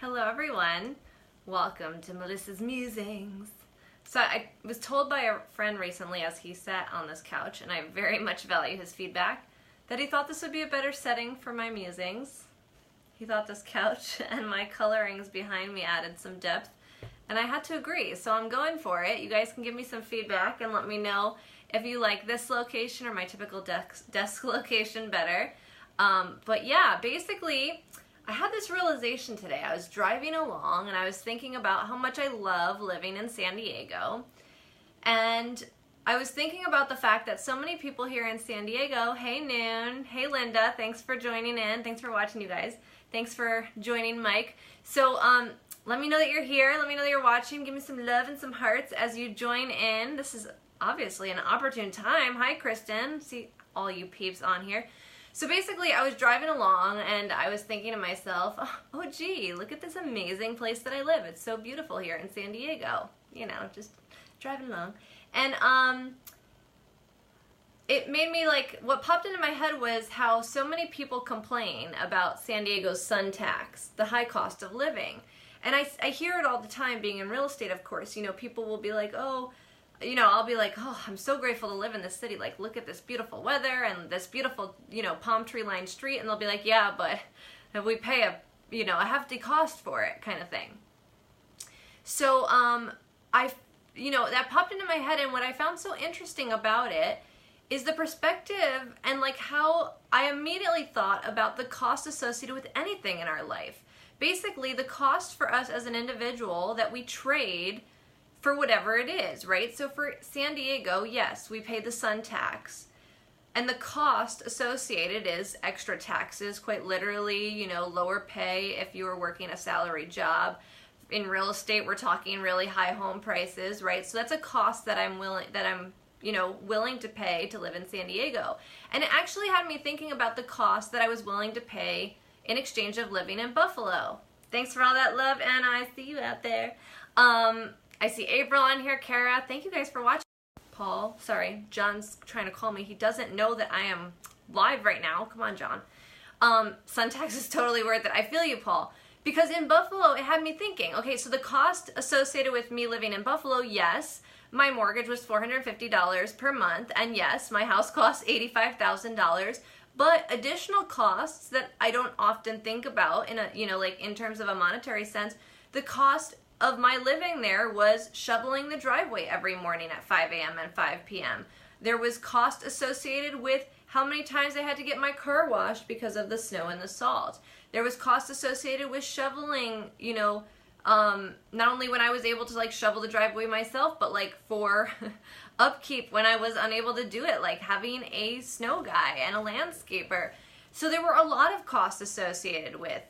Hello everyone, welcome to Melissa's Musings. So I was told by a friend recently as he sat on this couch, and I very much value his feedback, that he thought this would be a better setting for my musings. He thought this couch and my colorings behind me added some depth, and I had to agree, so I'm going for it. You guys can give me some feedback and let me know if you like this location or my typical desk location better. But yeah, basically, I had this realization today. I was driving along and I was thinking about how much I love living in San Diego. And I was thinking about the fact that so many people here in San Diego, hey Noon, hey Linda, thanks for joining in. Thanks for watching, you guys. Thanks for joining Mike. So let me know that you're here. Let me know that you're watching. Give me some love and some hearts as you join in. This is obviously an opportune time. Hi Kristen, see all you peeps on here. So basically, I was driving along and I was thinking to myself, oh gee, look at this amazing place that I live. It's so beautiful here in San Diego. You know, just driving along. And it made me like, what popped into my head was how so many people complain about San Diego's sun tax, the high cost of living. And I hear it all the time, being in real estate, of course. You know, people will be like, oh, you know, I'll be like, oh, I'm so grateful to live in this city. Like, look at this beautiful weather and this beautiful, you know, palm tree lined street. And they'll be like, yeah, but we pay a, you know, a hefty cost for it, kind of thing. So, you know, that popped into my head. And what I found so interesting about it is the perspective and like how I immediately thought about the cost associated with anything in our life. Basically, the cost for us as an individual that we trade for whatever it is, right? So for San Diego, yes, we pay the sun tax. And the cost associated is extra taxes, quite literally, you know, lower pay if you were working a salary job. In real estate, we're talking really high home prices, right? So that's a cost that I'm willing to pay to live in San Diego. And it actually had me thinking about the cost that I was willing to pay in exchange of living in Buffalo. Thanks for all that love, Anna. I see you out there. I see April on here, Kara. Thank you guys for watching. Paul, sorry, John's trying to call me. He doesn't know that I am live right now. Come on, John. Sun tax is totally worth it. I feel you, Paul. Because in Buffalo, it had me thinking, okay, so the cost associated with me living in Buffalo, yes, my mortgage was $450 per month, and yes, my house costs $85,000, but additional costs that I don't often think about in a, you know, like in terms of a monetary sense, the cost of my living there was shoveling the driveway every morning at 5 a.m. and 5 p.m. There was cost associated with how many times I had to get my car washed because of the snow and the salt. There was cost associated with shoveling, you know, not only when I was able to like shovel the driveway myself, but like for upkeep when I was unable to do it, like having a snow guy and a landscaper. So there were a lot of costs associated with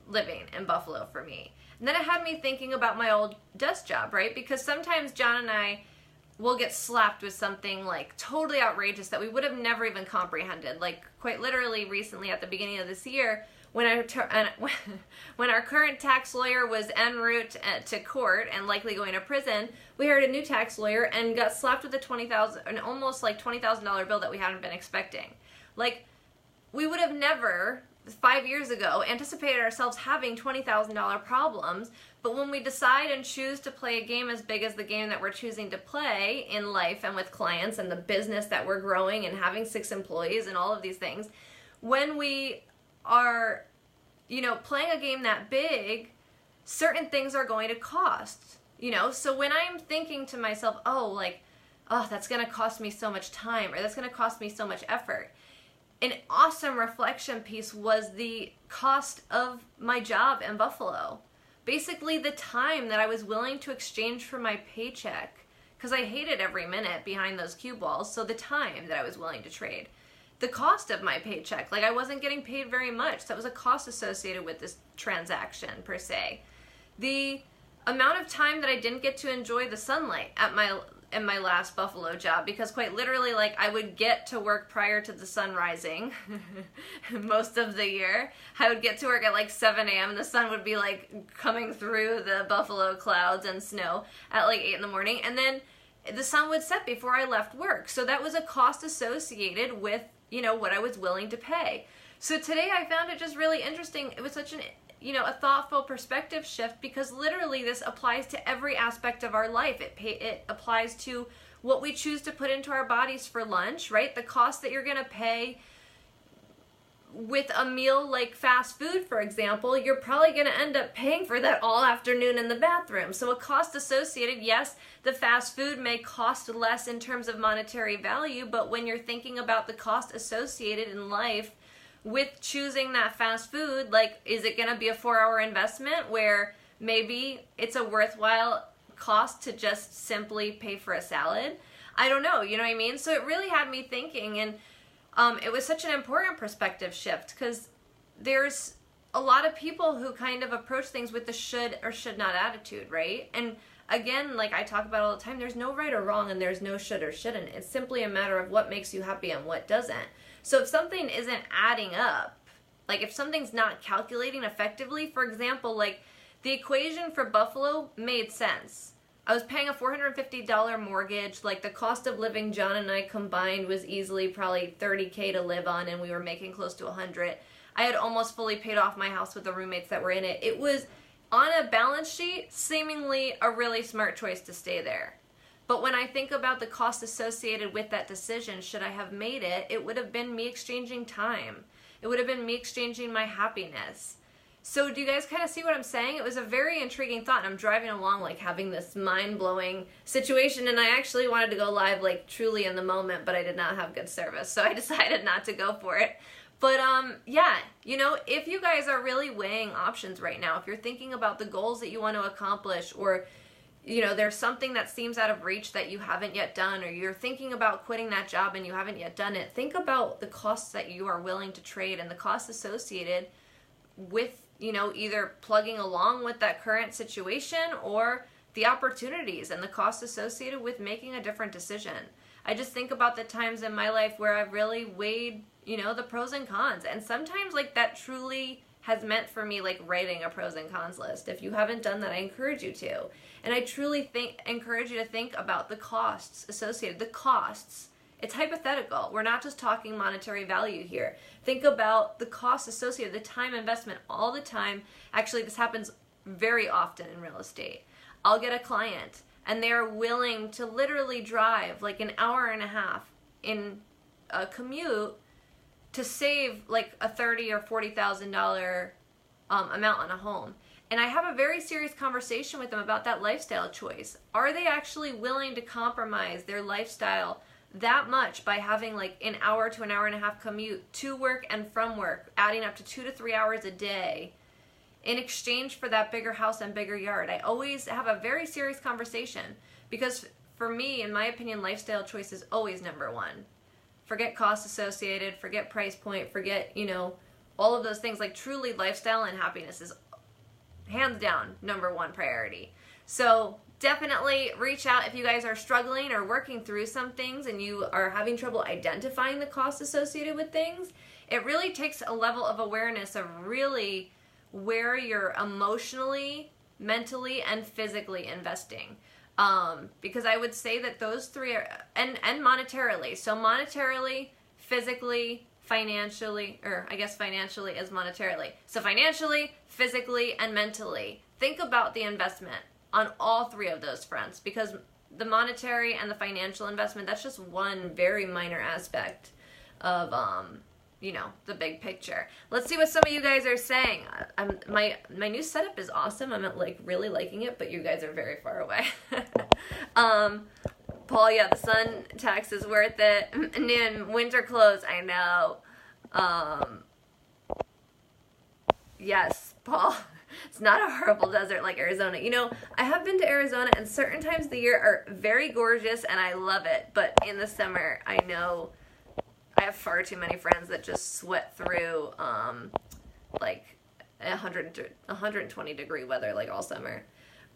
living in Buffalo for me. And then it had me thinking about my old desk job, right? Because sometimes John and I will get slapped with something like totally outrageous that we would have never even comprehended. Like quite literally recently at the beginning of this year, when our current tax lawyer was en route to court and likely going to prison, we hired a new tax lawyer and got slapped with an almost like $20,000 bill that we hadn't been expecting. Like, we would have never 5 years ago anticipated ourselves having $20,000 problems, but when we decide and choose to play a game as big as the game that we're choosing to play in life and with clients and the business that we're growing and having 6 employees and all of these things, when we are, you know, playing a game that big, certain things are going to cost, you know. So when I'm thinking to myself, oh, that's going to cost me so much time, or that's going to cost me so much effort, an awesome reflection piece was the cost of my job in Buffalo. Basically the time that I was willing to exchange for my paycheck, because I hated every minute behind those cue balls, so the time that I was willing to trade. The cost of my paycheck, like I wasn't getting paid very much. So that was a cost associated with this transaction per se. The amount of time that I didn't get to enjoy the sunlight in my last Buffalo job, because quite literally, like, I would get to work prior to the sun rising most of the year. I would get to work at like 7 a.m. and the sun would be like coming through the Buffalo clouds and snow at like 8 in the morning, and then the sun would set before I left work. So that was a cost associated with, you know, what I was willing to pay. So today I found it just really interesting. It was such an a thoughtful perspective shift, because literally this applies to every aspect of our life. It applies to what we choose to put into our bodies for lunch, right? The cost that you're going to pay with a meal like fast food, for example, you're probably going to end up paying for that all afternoon in the bathroom. So a cost associated, yes, the fast food may cost less in terms of monetary value, but when you're thinking about the cost associated in life with choosing that fast food, like, is it going to be a 4-hour investment where maybe it's a worthwhile cost to just simply pay for a salad? I don't know, you know what I mean? So it really had me thinking, and it was such an important perspective shift, because there's a lot of people who kind of approach things with the should or should not attitude, right? And again, like I talk about all the time, there's no right or wrong and there's no should or shouldn't. It's simply a matter of what makes you happy and what doesn't. So if something isn't adding up, like if something's not calculating effectively, for example, like the equation for Buffalo made sense. I was paying a $450 mortgage. Like the cost of living, John and I combined, was easily probably $30K to live on, and we were making close to $100. I had almost fully paid off my house with the roommates that were in it. It was, on a balance sheet, seemingly a really smart choice to stay there. But when I think about the cost associated with that decision, should I have made it, it would have been me exchanging time. It would have been me exchanging my happiness. So do you guys kind of see what I'm saying? It was a very intriguing thought, and I'm driving along like having this mind-blowing situation, and I actually wanted to go live like truly in the moment, but I did not have good service, so I decided not to go for it. But yeah, if you guys are really weighing options right now, if you're thinking about the goals that you want to accomplish, or there's something that seems out of reach that you haven't yet done, or you're thinking about quitting that job and you haven't yet done it, think about the costs that you are willing to trade and the costs associated with either plugging along with that current situation, or the opportunities and the costs associated with making a different decision. I just think about the times in my life where I've really weighed, the pros and cons. And sometimes like that truly has meant for me like writing a pros and cons list. If you haven't done that, I encourage you to. And I truly encourage you to think about the costs associated. The costs. It's hypothetical. We're not just talking monetary value here. Think about the costs associated, the time investment all the time. Actually, this happens very often in real estate. I'll get a client and they're willing to literally drive like an hour and a half in a commute to save like a $30,000 or $40,000 amount on a home. And I have a very serious conversation with them about that lifestyle choice. Are they actually willing to compromise their lifestyle that much by having like an hour to an hour and a half commute to work and from work, adding up to 2 to 3 hours a day in exchange for that bigger house and bigger yard? I always have a very serious conversation, because for me, in my opinion, lifestyle choice is always number one. Forget cost associated, forget price point, forget, all of those things. Like truly lifestyle and happiness is hands down number one priority. So definitely reach out if you guys are struggling or working through some things and you are having trouble identifying the costs associated with things. It really takes a level of awareness of really where you're emotionally, mentally, and physically investing. Because I would say that those three are, and monetarily. So monetarily, physically, financially, or I guess financially is monetarily. So financially, physically, and mentally. Think about the investment on all three of those fronts, because the monetary and the financial investment, that's just one very minor aspect of, the big picture. Let's see what some of you guys are saying. My new setup is awesome. I'm like really liking it, but you guys are very far away. Paul, yeah, the sun tax is worth it. And then winter clothes, I know. Yes, Paul. It's not a horrible desert like Arizona. I have been to Arizona, and certain times of the year are very gorgeous, and I love it. But in the summer, I know I have far too many friends that just sweat through like 120 degree weather like all summer.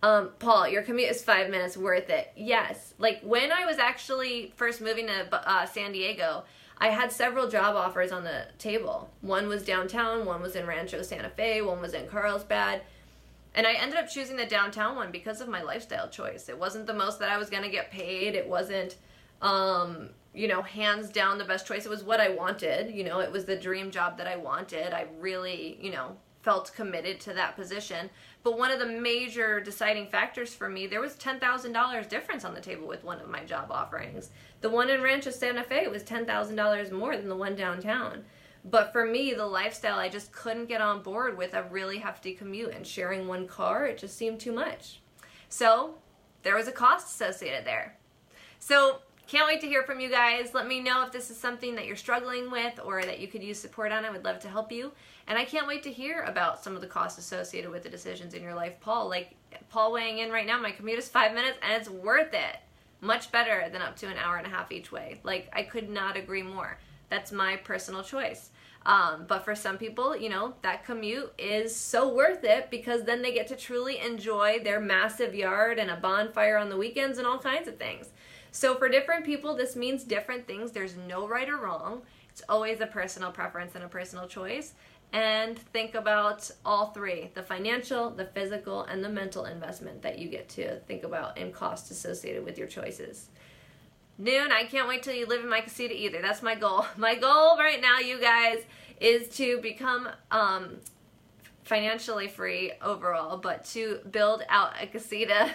Paul, your commute is 5 minutes, worth it. Yes. Like when I was actually first moving to San Diego, I had several job offers on the table. One was downtown, one was in Rancho Santa Fe, one was in Carlsbad. And I ended up choosing the downtown one because of my lifestyle choice. It wasn't the most that I was going to get paid. It wasn't, hands down the best choice. It was what I wanted. It was the dream job that I wanted. I really, felt committed to that position. But one of the major deciding factors for me, there was $10,000 difference on the table with one of my job offerings. The one in Rancho Santa Fe was $10,000 more than the one downtown. But for me, the lifestyle, I just couldn't get on board with a really hefty commute, and sharing one car, it just seemed too much. So there was a cost associated there. So can't wait to hear from you guys. Let me know if this is something that you're struggling with or that you could use support on. I would love to help you. And I can't wait to hear about some of the costs associated with the decisions in your life. Paul weighing in right now, my commute is 5 minutes and it's worth it. Much better than up to an hour and a half each way. Like, I could not agree more. That's my personal choice. But for some people, you know, that commute is so worth it because then they get to truly enjoy their massive yard and a bonfire on the weekends and all kinds of things. So for different people, this means different things. There's no right or wrong. It's always a personal preference and a personal choice. And think about all three, the financial, the physical, and the mental investment that you get to think about and costs associated with your choices. Noon, I can't wait till you live in my casita either. That's my goal. My goal right now, you guys, is to become financially free overall, but to build out a casita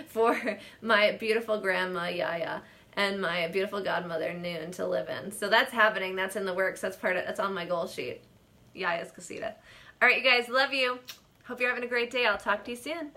for my beautiful grandma, Yaya, and my beautiful godmother, Noon, to live in. So that's happening. That's in the works. That's on my goal sheet. Yaya's casita. All right, you guys, love you. Hope you're having a great day. I'll talk to you soon.